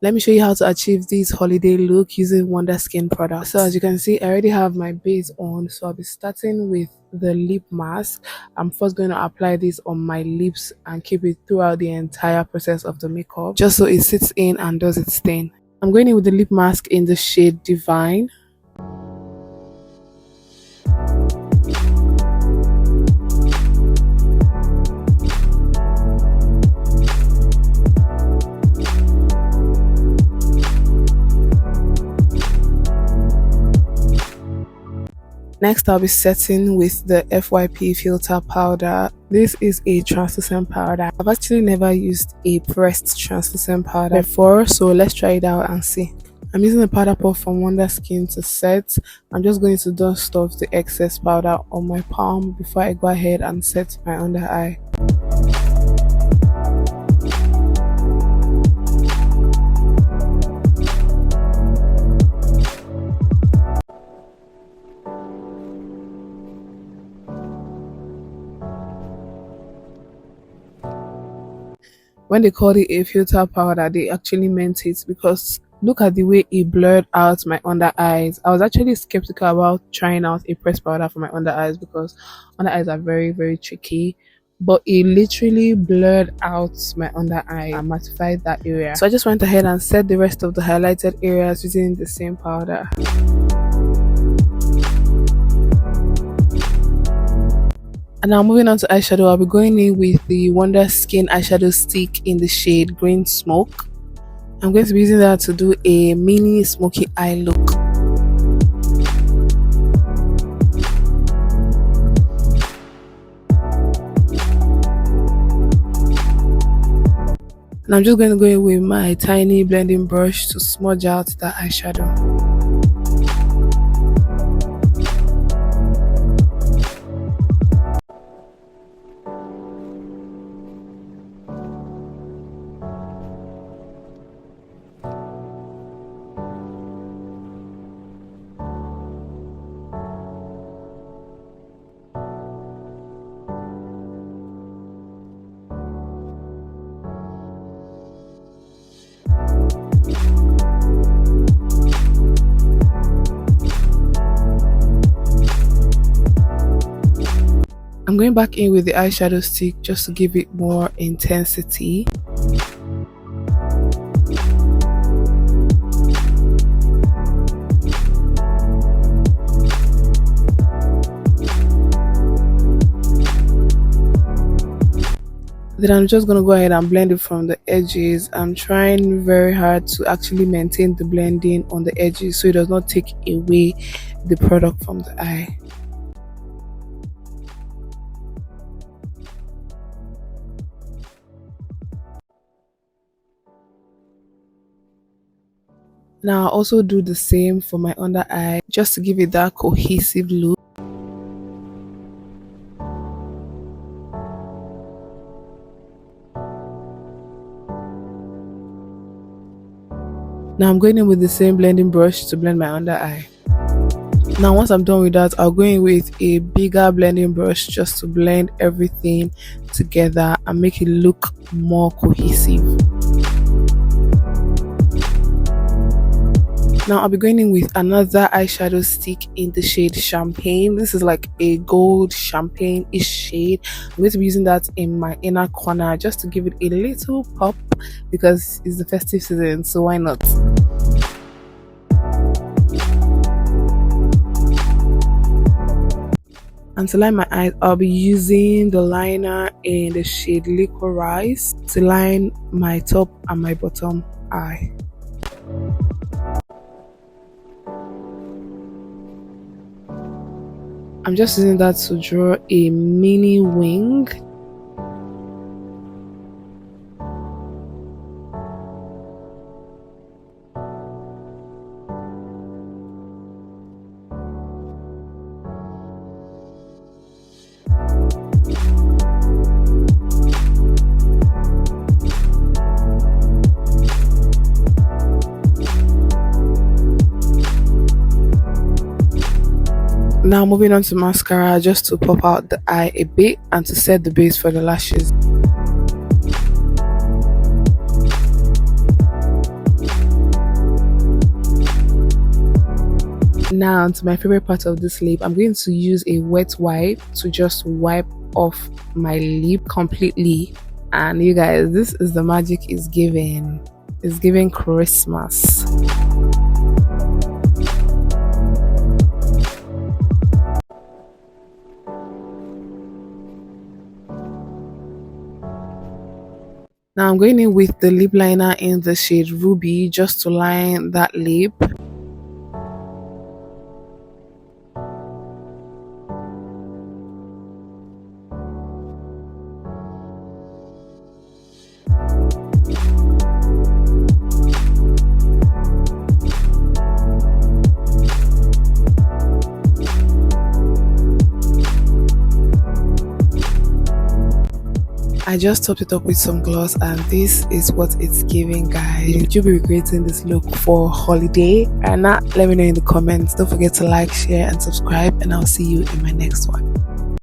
Let me show you how to achieve this holiday look using Wonderskin products. So as you can see, I already have my base on, so I'll be starting with the lip mask. I'm first going to apply this on my lips and keep it throughout the entire process of the makeup, just so it sits in and does its thing. I'm going in with the lip mask in the shade Divine. Next, I'll be setting with the FYP Filter powder. This is a translucent powder. I've actually never used a pressed translucent powder before, so let's try it out and see. I'm using a powder puff from Wonderskin to set. I'm just going to dust off the excess powder on my palm before I go ahead and set my under eye. When they called it a filter powder, they actually meant it, because look at the way it blurred out my under eyes. I was actually skeptical about trying out a pressed powder for my under eyes because under eyes are very, very tricky, but it literally blurred out my under eye and mattified that area. So I just went ahead and set the rest of the highlighted areas using the same powder. And now moving on to eyeshadow, I'll be going in with the Wonderskin eyeshadow stick in the shade Green Smoke. I'm going to be using that to do a mini smoky eye look. And I'm just going to go in with my tiny blending brush to smudge out the eyeshadow. I'm going back in with the eyeshadow stick just to give it more intensity. Then I'm just going to go ahead and blend it from the edges. I'm trying very hard to actually maintain the blending on the edges so it does not take away the product from the eye. Now I'll also do the same for my under eye just to give it that cohesive look. Now I'm going in with the same blending brush to blend my under eye. Now once I'm done with that, I'll go in with a bigger blending brush just to blend everything together and make it look more cohesive. Now I'll be going in with another eyeshadow stick in the shade Champagne. This is like a gold champagne-ish shade. I'm going to be using that in my inner corner just to give it a little pop because it's the festive season, so why not? And to line my eyes, I'll be using the liner in the shade Liquorice to line my top and my bottom eye. I'm just using that to draw a mini wing. Now moving on to mascara, just to pop out the eye a bit and to set the base for the lashes. Now to my favorite part of this lip, I'm going to use a wet wipe to just wipe off my lip completely. And you guys, this is the magic it's giving. It's giving Christmas. Now I'm going in with the lip liner in the shade Ruby just to line that lip. I just topped it up with some gloss, and this is what it's giving, guys. Would you be recreating this look for holiday? And now let me know in the comments. Don't forget to like, share and subscribe, and I'll see you in my next one.